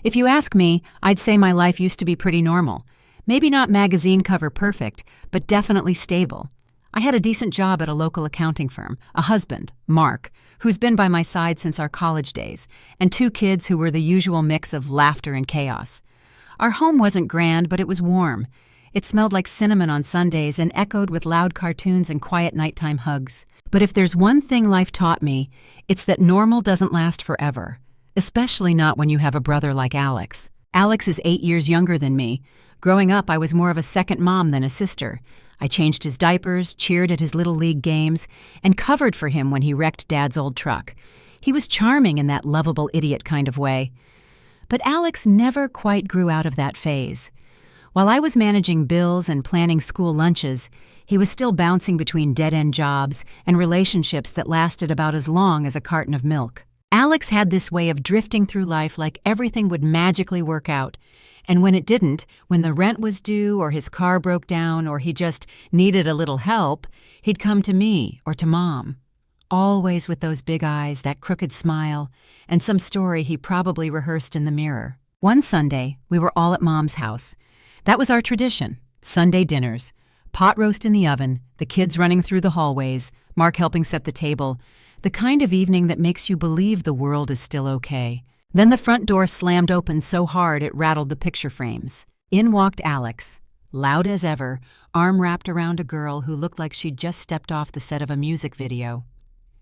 If you ask me, I'd say my life used to be pretty normal. Maybe not magazine cover perfect, but definitely stable. I had a decent job at a local accounting firm, a husband, Mark, who's been by my side since our college days, and 2 kids who were the usual mix of laughter and chaos. Our home wasn't grand, but it was warm. It smelled like cinnamon on Sundays and echoed with loud cartoons and quiet nighttime hugs. But if there's one thing life taught me, it's that normal doesn't last forever, especially not when you have a brother like Alex. Alex is 8 years younger than me. Growing up, I was more of a second mom than a sister. I changed his diapers, cheered at his little league games, and covered for him when he wrecked Dad's old truck. He was charming in that lovable idiot kind of way. But Alex never quite grew out of that phase. While I was managing bills and planning school lunches, he was still bouncing between dead-end jobs and relationships that lasted about as long as a carton of milk. Alex had this way of drifting through life like everything would magically work out. And when it didn't, when the rent was due or his car broke down or he just needed a little help, he'd come to me or to Mom. Always with those big eyes, that crooked smile, and some story he probably rehearsed in the mirror. One Sunday, we were all at Mom's house. That was our tradition, Sunday dinners. Pot roast in the oven, the kids running through the hallways, Mark helping set the table. The kind of evening that makes you believe the world is still okay. Then the front door slammed open so hard it rattled the picture frames. In walked Alex, loud as ever, arm wrapped around a girl who looked like she'd just stepped off the set of a music video.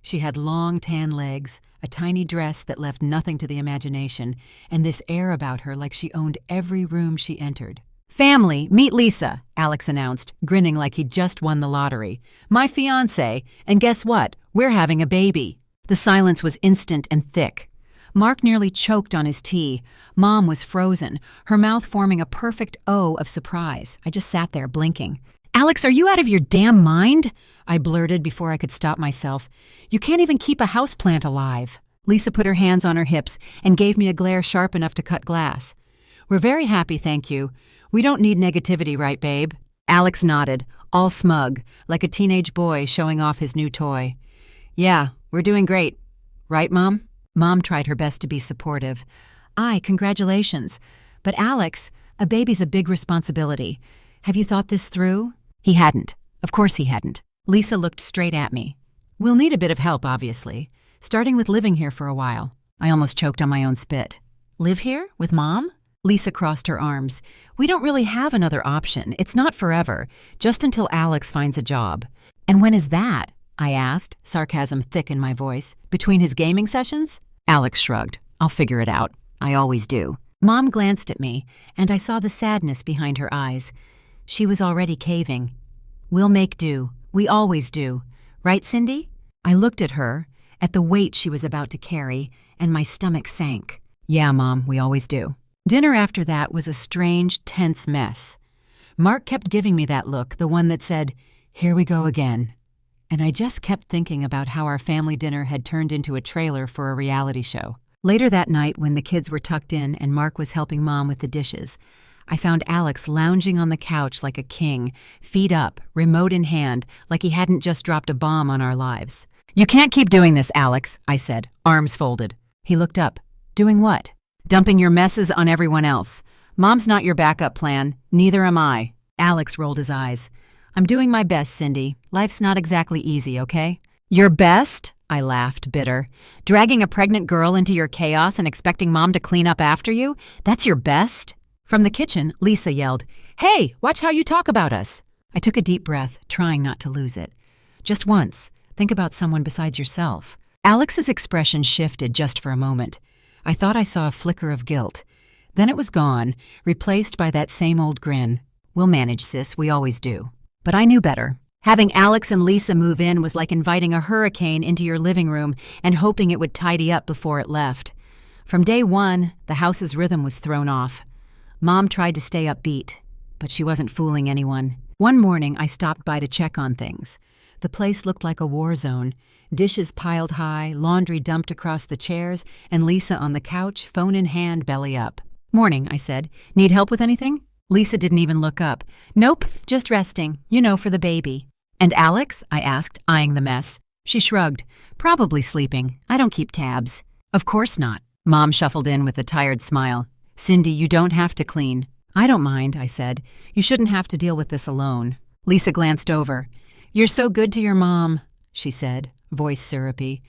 She had long tan legs, a tiny dress that left nothing to the imagination, and this air about her like she owned every room she entered. "Family, meet Lisa," Alex announced, grinning like he'd just won the lottery. "My fiancée, and guess what? We're having a baby." The silence was instant and thick. Mark nearly choked on his tea. Mom was frozen, her mouth forming a perfect O of surprise. I just sat there blinking. "Alex, are you out of your damn mind?" I blurted before I could stop myself. "You can't even keep a houseplant alive." Lisa put her hands on her hips and gave me a glare sharp enough to cut glass. "We're very happy, thank you. We don't need negativity, right, babe?" Alex nodded, all smug, like a teenage boy showing off his new toy. "Yeah, we're doing great. Right, Mom?" Mom tried her best to be supportive. "Aye, congratulations. But Alex, a baby's a big responsibility. Have you thought this through?" He hadn't. Of course he hadn't. Lisa looked straight at me. "We'll need a bit of help, obviously, starting with living here for a while." I almost choked on my own spit. "Live here? With Mom?" Lisa crossed her arms. "We don't really have another option. It's not forever, just until Alex finds a job." "And when is that?" I asked, sarcasm thick in my voice. "Between his gaming sessions?" Alex shrugged. "I'll figure it out. I always do." Mom glanced at me, and I saw the sadness behind her eyes. She was already caving. "We'll make do. We always do. Right, Cindy?" I looked at her, at the weight she was about to carry, and my stomach sank. "Yeah, Mom, we always do." Dinner after that was a strange, tense mess. Mark kept giving me that look, the one that said, "Here we go again." And I just kept thinking about how our family dinner had turned into a trailer for a reality show. Later that night, when the kids were tucked in and Mark was helping Mom with the dishes, I found Alex lounging on the couch like a king, feet up, remote in hand, like he hadn't just dropped a bomb on our lives. "You can't keep doing this, Alex," I said, arms folded. He looked up. "Doing what?" "Dumping your messes on everyone else. Mom's not your backup plan. Neither am I." Alex rolled his eyes. "I'm doing my best, Cindy. Life's not exactly easy, okay?" "Your best?" I laughed, bitter. "Dragging a pregnant girl into your chaos and expecting Mom to clean up after you? That's your best?" From the kitchen, Lisa yelled, "Hey, watch how you talk about us." I took a deep breath, trying not to lose it. Just once, think about someone besides yourself. Alex's expression shifted just for a moment. I thought I saw a flicker of guilt. Then it was gone, replaced by that same old grin. "We'll manage, sis, we always do." But I knew better. Having Alex and Lisa move in was like inviting a hurricane into your living room and hoping it would tidy up before it left. From day one, the house's rhythm was thrown off. Mom tried to stay upbeat, but she wasn't fooling anyone. One morning, I stopped by to check on things. The place looked like a war zone. Dishes piled high, laundry dumped across the chairs, and Lisa on the couch, phone in hand, belly up. "Morning," I said. "Need help with anything?" Lisa didn't even look up. "Nope, just resting. You know, for the baby." "And Alex?" I asked, eyeing the mess. She shrugged. "Probably sleeping. I don't keep tabs." "Of course not." Mom shuffled in with a tired smile. "Cindy, you don't have to clean." "I don't mind," I said. "You shouldn't have to deal with this alone." Lisa glanced over. "You're so good to your mom," she said, voice syrupy.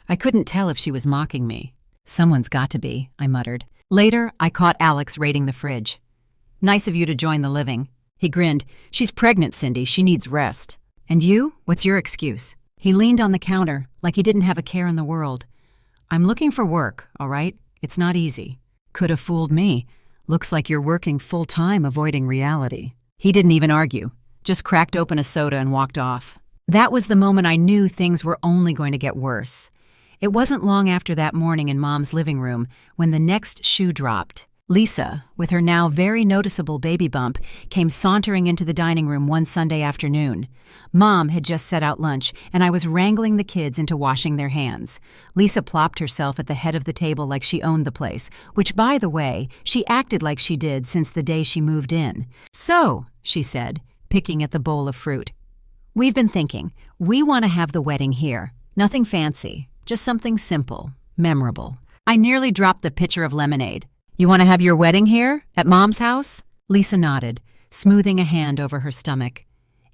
I couldn't tell if she was mocking me. "Someone's got to be," I muttered. Later, I caught Alex raiding the fridge. "Nice of you to join the living." He grinned. "She's pregnant, Cindy. She needs rest." "And you? What's your excuse?" He leaned on the counter like he didn't have a care in the world. "I'm looking for work, all right? It's not easy." "Could have fooled me. Looks like you're working full-time avoiding reality." He didn't even argue, just cracked open a soda and walked off. That was the moment I knew things were only going to get worse. It wasn't long after that morning in Mom's living room when the next shoe dropped. Lisa, with her now very noticeable baby bump, came sauntering into the dining room one Sunday afternoon. Mom had just set out lunch, and I was wrangling the kids into washing their hands. Lisa plopped herself at the head of the table like she owned the place, which, by the way, she acted like she did since the day she moved in. "So," she said, picking at the bowl of fruit, "we've been thinking, we want to have the wedding here. Nothing fancy, just something simple, memorable." I nearly dropped the pitcher of lemonade. "You want to have your wedding here, at Mom's house?" Lisa nodded, smoothing a hand over her stomach.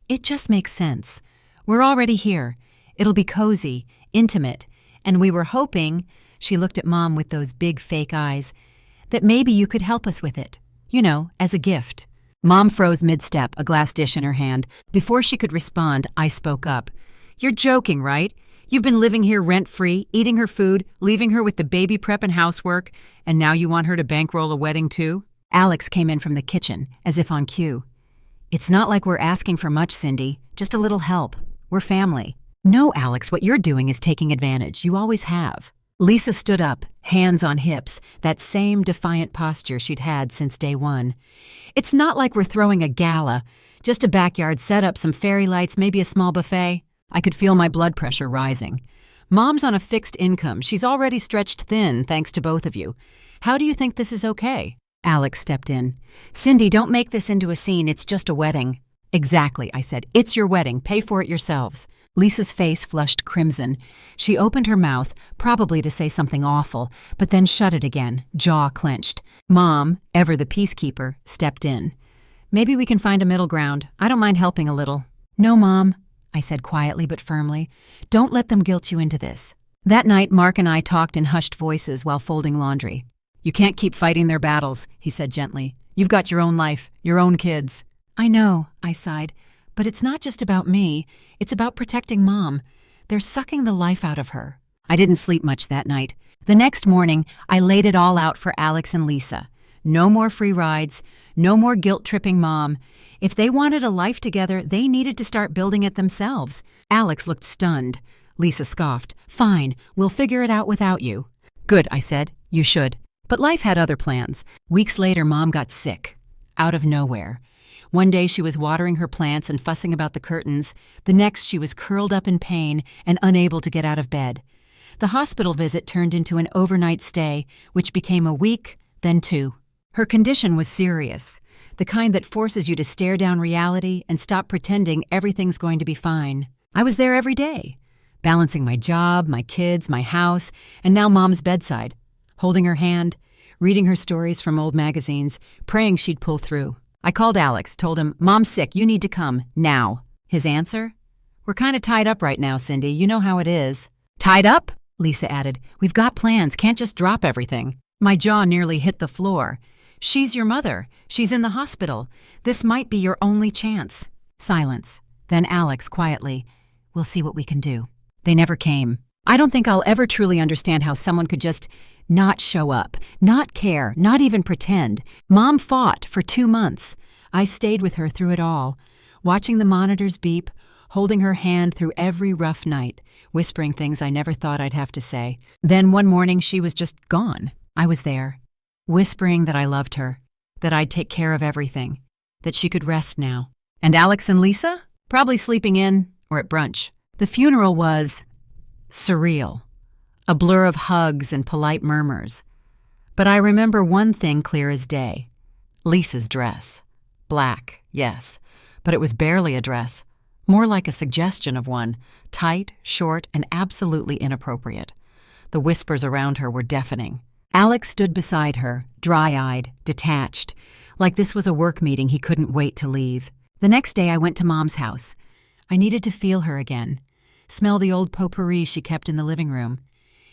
"It just makes sense. We're already here. It'll be cozy, intimate, and we were hoping," she looked at Mom with those big fake eyes, "that maybe you could help us with it. You know, as a gift." Mom froze mid-step, a glass dish in her hand. Before she could respond, I spoke up. "You're joking, right? You've been living here rent-free, eating her food, leaving her with the baby prep and housework, and now you want her to bankroll a wedding too?" Alex came in from the kitchen, as if on cue. "It's not like we're asking for much, Cindy. Just a little help. We're family." "No, Alex, what you're doing is taking advantage. You always have." Lisa stood up, hands on hips, that same defiant posture she'd had since day one. "It's not like we're throwing a gala. Just a backyard setup, some fairy lights, maybe a small buffet." I could feel my blood pressure rising. "Mom's on a fixed income. She's already stretched thin, thanks to both of you. How do you think this is okay?" Alex stepped in. "Cindy, don't make this into a scene. It's just a wedding." "Exactly," I said. "It's your wedding. Pay for it yourselves." Lisa's face flushed crimson. She opened her mouth, probably to say something awful, but then shut it again, jaw clenched. Mom, ever the peacekeeper, stepped in. "Maybe we can find a middle ground. I don't mind helping a little." "No, Mom," I said quietly but firmly. "Don't let them guilt you into this." That night, Mark and I talked in hushed voices while folding laundry. "You can't keep fighting their battles," he said gently. "You've got your own life, your own kids." "I know," I sighed, "but it's not just about me. It's about protecting Mom. They're sucking the life out of her." I didn't sleep much that night. The next morning, I laid it all out for Alex and Lisa. No more free rides, no more guilt-tripping Mom. If they wanted a life together, they needed to start building it themselves. Alex looked stunned. Lisa scoffed. "Fine, we'll figure it out without you." "Good," I said. "You should." But life had other plans. Weeks later, Mom got sick. Out of nowhere. One day she was watering her plants and fussing about the curtains. The next she was curled up in pain and unable to get out of bed. The hospital visit turned into an overnight stay, which became a week, then 2. Her condition was serious, the kind that forces you to stare down reality and stop pretending everything's going to be fine. I was there every day, balancing my job, my kids, my house, and now Mom's bedside, holding her hand, reading her stories from old magazines, praying she'd pull through. I called Alex, told him, "Mom's sick, you need to come, now." His answer? "We're kind of tied up right now, Cindy. You know how it is." "Tied up?" Lisa added. "We've got plans, can't just drop everything." My jaw nearly hit the floor. "She's your mother. She's in the hospital. This might be your only chance." Silence. Then Alex, quietly, "We'll see what we can do." They never came. I don't think I'll ever truly understand how someone could just not show up, not care, not even pretend. Mom fought for 2 months. I stayed with her through it all, watching the monitors beep, holding her hand through every rough night, whispering things I never thought I'd have to say. Then one morning she was just gone. I was there, whispering that I loved her, that I'd take care of everything, that she could rest now. And Alex and Lisa? Probably sleeping in or at brunch. The funeral was surreal, a blur of hugs and polite murmurs. But I remember one thing clear as day. Lisa's dress. Black, yes, but it was barely a dress, more like a suggestion of one, tight, short, and absolutely inappropriate. The whispers around her were deafening. Alex stood beside her, dry-eyed, detached, like this was a work meeting he couldn't wait to leave. The next day I went to Mom's house. I needed to feel her again, smell the old potpourri she kept in the living room,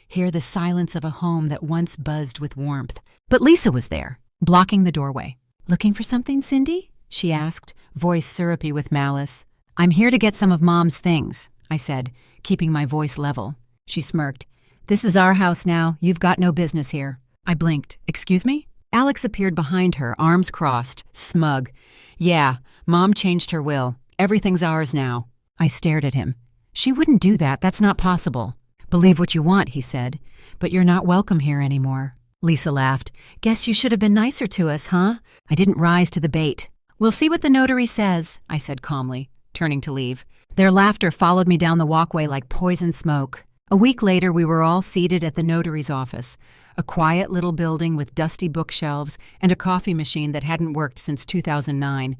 hear the silence of a home that once buzzed with warmth. But Lisa was there, blocking the doorway. "Looking for something, Cindy?" she asked, voice syrupy with malice. "I'm here to get some of Mom's things," I said, keeping my voice level. She smirked. "This is our house now. You've got no business here." I blinked. "Excuse me?" Alex appeared behind her, arms crossed, smug. "Yeah, Mom changed her will. Everything's ours now." I stared at him. "She wouldn't do that. That's not possible." "Believe what you want," he said, "but you're not welcome here anymore." Lisa laughed. "Guess you should have been nicer to us, huh?" I didn't rise to the bait. "We'll see what the notary says," I said calmly, turning to leave. Their laughter followed me down the walkway like poison smoke. A week later, we were all seated at the notary's office, a quiet little building with dusty bookshelves and a coffee machine that hadn't worked since 2009.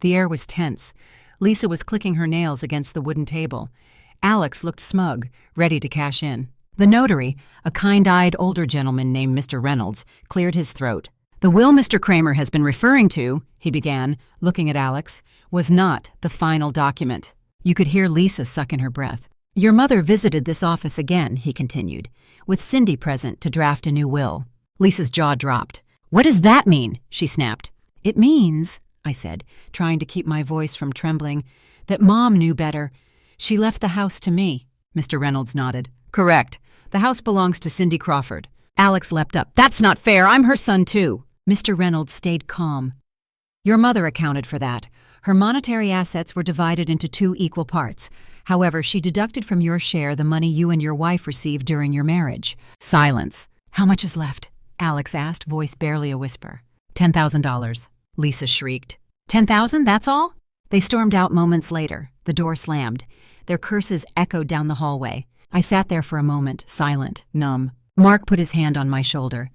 The air was tense. Lisa was clicking her nails against the wooden table. Alex looked smug, ready to cash in. The notary, a kind-eyed older gentleman named Mr. Reynolds, cleared his throat. "The will Mr. Kramer has been referring to," he began, looking at Alex, "was not the final document." You could hear Lisa suck in her breath. "Your mother visited this office again," he continued, "with Cindy present to draft a new will." Lisa's jaw dropped. "What does that mean?" she snapped. "It means," I said, trying to keep my voice from trembling, "that Mom knew better. She left the house to me." Mr. Reynolds nodded. "Correct. The house belongs to Cindy Crawford." Alex leapt up. "That's not fair. I'm her son, too." Mr. Reynolds stayed calm. "Your mother accounted for that. Her monetary assets were divided into 2 equal parts. However, she deducted from your share the money you and your wife received during your marriage." Silence. "How much is left?" Alex asked, voice barely a whisper. $10,000. Lisa shrieked. "10,000, that's all?" They stormed out moments later. The door slammed. Their curses echoed down the hallway. I sat there for a moment, silent, numb. Mark put his hand on my shoulder.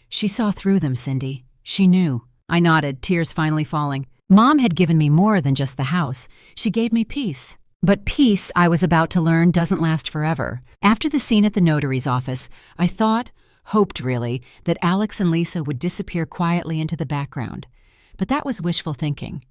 "She saw through them, Cindy. She knew." I nodded, tears finally falling. Mom had given me more than just the house. She gave me peace. But peace, I was about to learn, doesn't last forever. After the scene at the notary's office, I hoped really, that Alex and Lisa would disappear quietly into the background. But that was wishful thinking.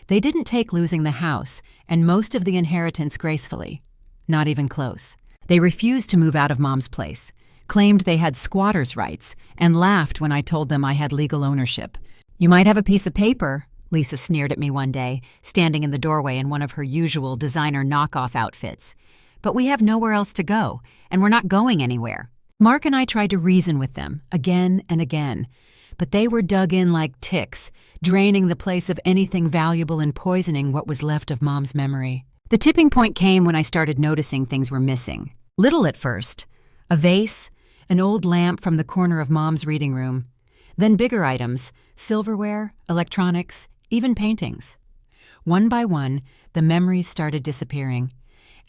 They didn't take losing the house and most of the inheritance gracefully. Not even close. They refused to move out of Mom's place, claimed they had squatters' rights, and laughed when I told them I had legal ownership. "You might have a piece of paper," Lisa sneered at me one day, standing in the doorway in one of her usual designer knockoff outfits. "But we have nowhere else to go, and we're not going anywhere." Mark and I tried to reason with them, again and again, but they were dug in like ticks, draining the place of anything valuable and poisoning what was left of Mom's memory. The tipping point came when I started noticing things were missing. Little at first. A vase, an old lamp from the corner of Mom's reading room. Then bigger items, silverware, electronics, even paintings. One by one, the memories started disappearing.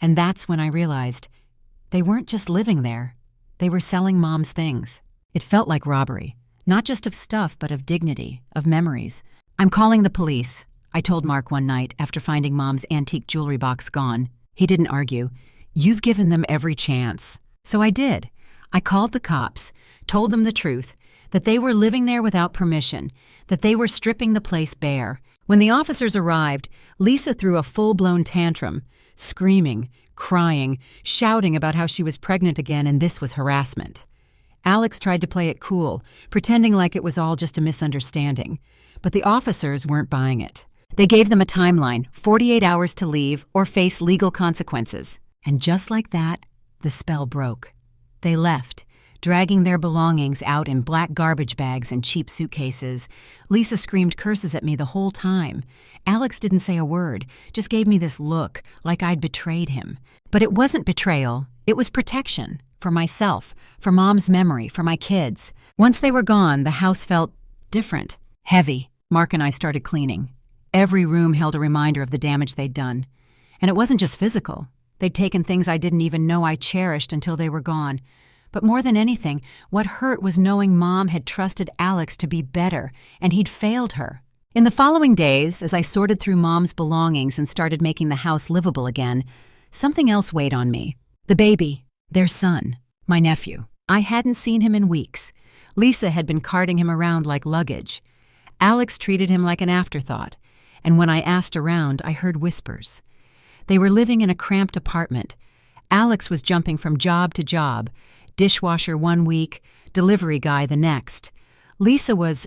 And that's when I realized they weren't just living there. They were selling Mom's things. It felt like robbery. Not just of stuff, but of dignity, of memories. "I'm calling the police," I told Mark one night after finding Mom's antique jewelry box gone. He didn't argue. "You've given them every chance." So I did. I called the cops, told them the truth, that they were living there without permission, that they were stripping the place bare. When the officers arrived, Lisa threw a full-blown tantrum, screaming, crying, shouting about how she was pregnant again and this was harassment. Alex tried to play it cool, pretending like it was all just a misunderstanding. But the officers weren't buying it. They gave them a timeline, 48 hours to leave or face legal consequences. And just like that, the spell broke. They left, dragging their belongings out in black garbage bags and cheap suitcases. Lisa screamed curses at me the whole time. Alex didn't say a word, just gave me this look, like I'd betrayed him. But it wasn't betrayal, it was protection. For myself, for Mom's memory, for my kids. Once they were gone, the house felt different, heavy. Mark and I started cleaning. Every room held a reminder of the damage they'd done. And it wasn't just physical. They'd taken things I didn't even know I cherished until they were gone. But more than anything, what hurt was knowing Mom had trusted Alex to be better, and he'd failed her. In the following days, as I sorted through Mom's belongings and started making the house livable again, something else weighed on me. The baby. Their son, my nephew. I hadn't seen him in weeks. Lisa had been carting him around like luggage. Alex treated him like an afterthought, and when I asked around, I heard whispers. They were living in a cramped apartment. Alex was jumping from job to job, dishwasher one week, delivery guy the next. Lisa was,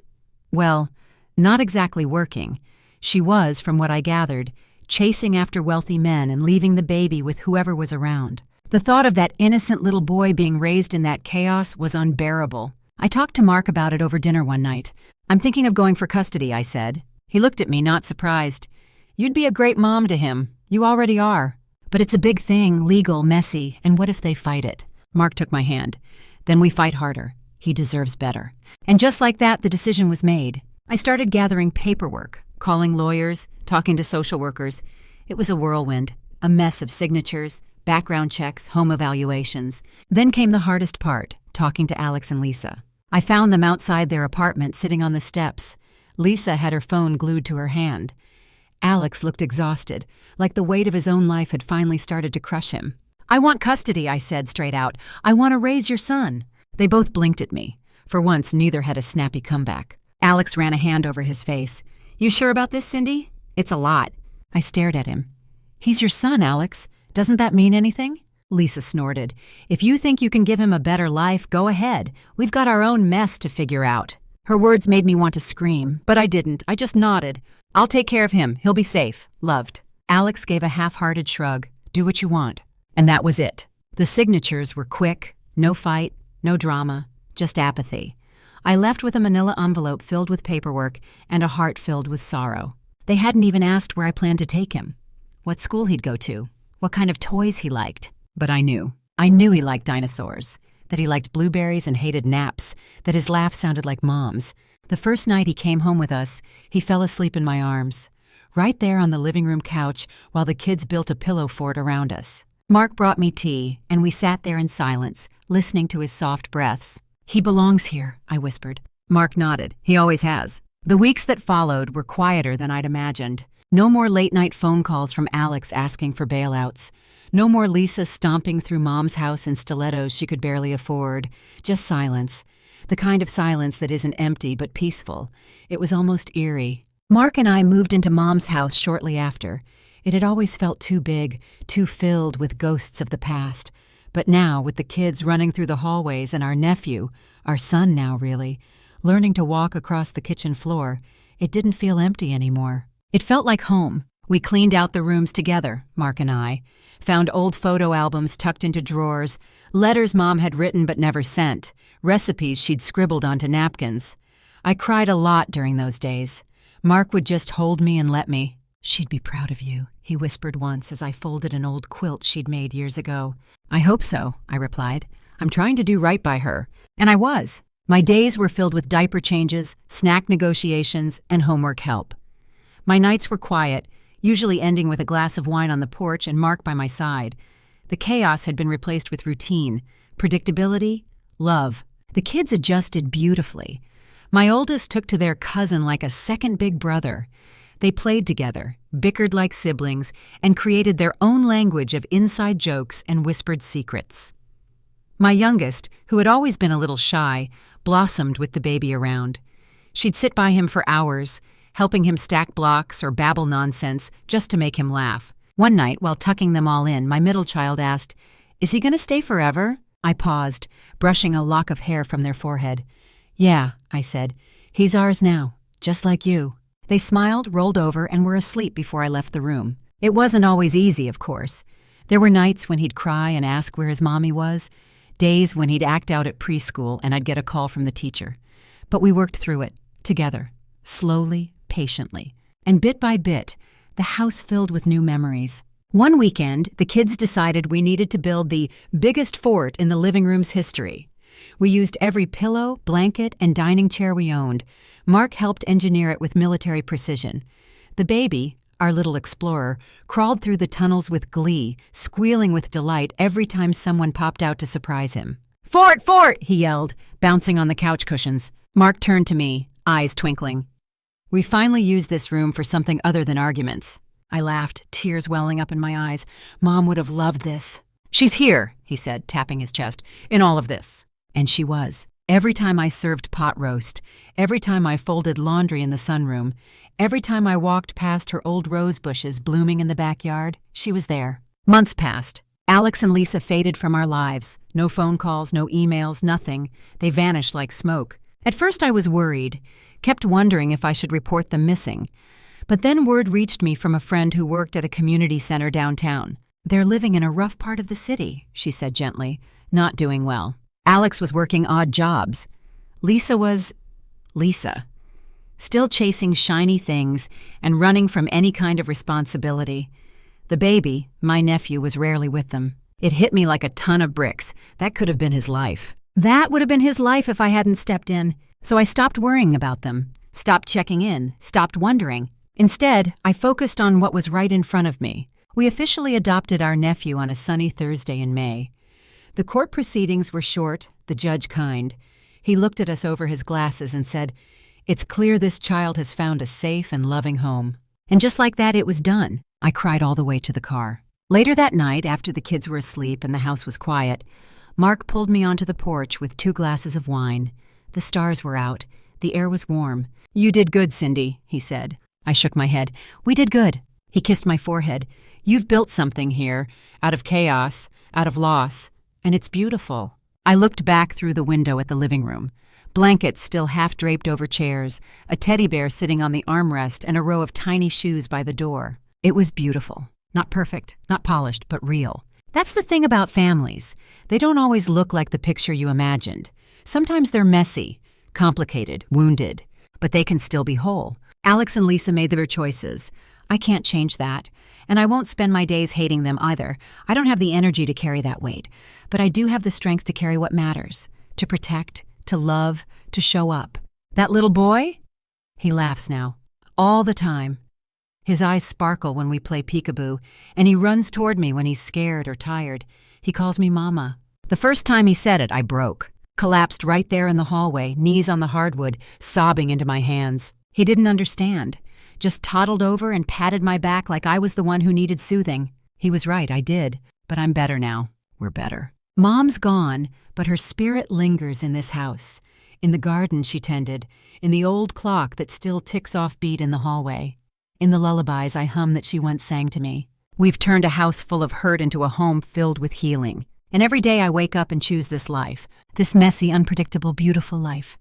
well, not exactly working. She was, from what I gathered, chasing after wealthy men and leaving the baby with whoever was around. The thought of that innocent little boy being raised in that chaos was unbearable. I talked to Mark about it over dinner one night. "I'm thinking of going for custody," I said. He looked at me, not surprised. "You'd be a great mom to him. You already are. But it's a big thing, legal, messy, and what if they fight it?" Mark took my hand. "Then we fight harder. He deserves better." And just like that, the decision was made. I started gathering paperwork, calling lawyers, talking to social workers. It was a whirlwind, a mess of signatures, background checks, home evaluations. Then came the hardest part, talking to Alex and Lisa. I found them outside their apartment, sitting on the steps. Lisa had her phone glued to her hand. Alex looked exhausted, like the weight of his own life had finally started to crush him. "I want custody," I said straight out. "I want to raise your son." They both blinked at me. For once, neither had a snappy comeback. Alex ran a hand over his face. "You sure about this, Cindy? It's a lot." I stared at him. "He's your son, Alex. Doesn't that mean anything?" Lisa snorted. "If you think you can give him a better life, go ahead. We've got our own mess to figure out." Her words made me want to scream, but I didn't. I just nodded. "I'll take care of him. He'll be safe. Loved." Alex gave a half-hearted shrug. "Do what you want." And that was it. The signatures were quick, no fight, no drama, just apathy. I left with a manila envelope filled with paperwork and a heart filled with sorrow. They hadn't even asked where I planned to take him, what school he'd go to, what kind of toys he liked. But I knew. I knew he liked dinosaurs, that he liked blueberries and hated naps, that his laugh sounded like Mom's. The first night he came home with us, he fell asleep in my arms, right there on the living room couch while the kids built a pillow fort around us. Mark brought me tea, and we sat there in silence, listening to his soft breaths. "He belongs here," I whispered. Mark nodded. "He always has." The weeks that followed were quieter than I'd imagined. No more late-night phone calls from Alex asking for bailouts. No more Lisa stomping through Mom's house in stilettos she could barely afford. Just silence. The kind of silence that isn't empty but peaceful. It was almost eerie. Mark and I moved into Mom's house shortly after. It had always felt too big, too filled with ghosts of the past. But now, with the kids running through the hallways and our nephew, our son now really, learning to walk across the kitchen floor, it didn't feel empty anymore. It felt like home. We cleaned out the rooms together, Mark and I, found old photo albums tucked into drawers, letters Mom had written but never sent, recipes she'd scribbled onto napkins. I cried a lot during those days. Mark would just hold me and let me. "She'd be proud of you," he whispered once as I folded an old quilt she'd made years ago. "I hope so," I replied. "I'm trying to do right by her." And I was. My days were filled with diaper changes, snack negotiations, and homework help. My nights were quiet, usually ending with a glass of wine on the porch and Mark by my side. The chaos had been replaced with routine, predictability, love. The kids adjusted beautifully. My oldest took to their cousin like a second big brother. They played together, bickered like siblings, and created their own language of inside jokes and whispered secrets. My youngest, who had always been a little shy, blossomed with the baby around. She'd sit by him for hours, helping him stack blocks or babble nonsense just to make him laugh. One night, while tucking them all in, my middle child asked, "Is he going to stay forever?" I paused, brushing a lock of hair from their forehead. "Yeah," I said. "He's ours now, just like you." They smiled, rolled over, and were asleep before I left the room. It wasn't always easy, of course. There were nights when he'd cry and ask where his mommy was, days when he'd act out at preschool and I'd get a call from the teacher. But we worked through it, together, slowly, patiently. And bit by bit, the house filled with new memories. One weekend, the kids decided we needed to build the biggest fort in the living room's history. We used every pillow, blanket, and dining chair we owned. Mark helped engineer it with military precision. The baby, our little explorer, crawled through the tunnels with glee, squealing with delight every time someone popped out to surprise him. "Fort, fort!" he yelled, bouncing on the couch cushions. Mark turned to me, eyes twinkling. "We finally used this room for something other than arguments." I laughed, tears welling up in my eyes. "Mom would have loved this." "She's here," he said, tapping his chest, "in all of this." And she was. Every time I served pot roast, every time I folded laundry in the sunroom, every time I walked past her old rose bushes blooming in the backyard, she was there. Months passed. Alex and Lisa faded from our lives. No phone calls, no emails, nothing. They vanished like smoke. At first I was worried, kept wondering if I should report them missing. But then word reached me from a friend who worked at a community center downtown. "They're living in a rough part of the city," she said gently, "not doing well." Alex was working odd jobs. Lisa was Lisa, still chasing shiny things and running from any kind of responsibility. The baby, my nephew, was rarely with them. It hit me like a ton of bricks. That could have been his life. That would have been his life if I hadn't stepped in. So I stopped worrying about them, stopped checking in, stopped wondering. Instead, I focused on what was right in front of me. We officially adopted our nephew on a sunny Thursday in May. The court proceedings were short, the judge kind. He looked at us over his glasses and said, "It's clear this child has found a safe and loving home." And just like that, it was done. I cried all the way to the car. Later that night, after the kids were asleep and the house was quiet, Mark pulled me onto the porch with 2 glasses of wine. The stars were out. The air was warm. "You did good, Cindy," he said. I shook my head. "We did good." He kissed my forehead. "You've built something here, out of chaos, out of loss. And it's beautiful." I looked back through the window at the living room. Blankets still half draped over chairs, a teddy bear sitting on the armrest, and a row of tiny shoes by the door. It was beautiful. Not perfect, not polished, but real. That's the thing about families. They don't always look like the picture you imagined. Sometimes they're messy, complicated, wounded, but they can still be whole. Alex and Lisa made their choices. I can't change that, and I won't spend my days hating them either. I don't have the energy to carry that weight, but I do have the strength to carry what matters, to protect, to love, to show up. That little boy? He laughs now. All the time. His eyes sparkle when we play peekaboo, and he runs toward me when he's scared or tired. He calls me Mama. The first time he said it, I broke. Collapsed right there in the hallway, knees on the hardwood, sobbing into my hands. He didn't understand. Just toddled over and patted my back like I was the one who needed soothing. He was right, I did. But I'm better now. We're better. Mom's gone, but her spirit lingers in this house. In the garden she tended, in the old clock that still ticks off beat in the hallway. In the lullabies I hum that she once sang to me. We've turned a house full of hurt into a home filled with healing. And every day I wake up and choose this life. This messy, unpredictable, beautiful life.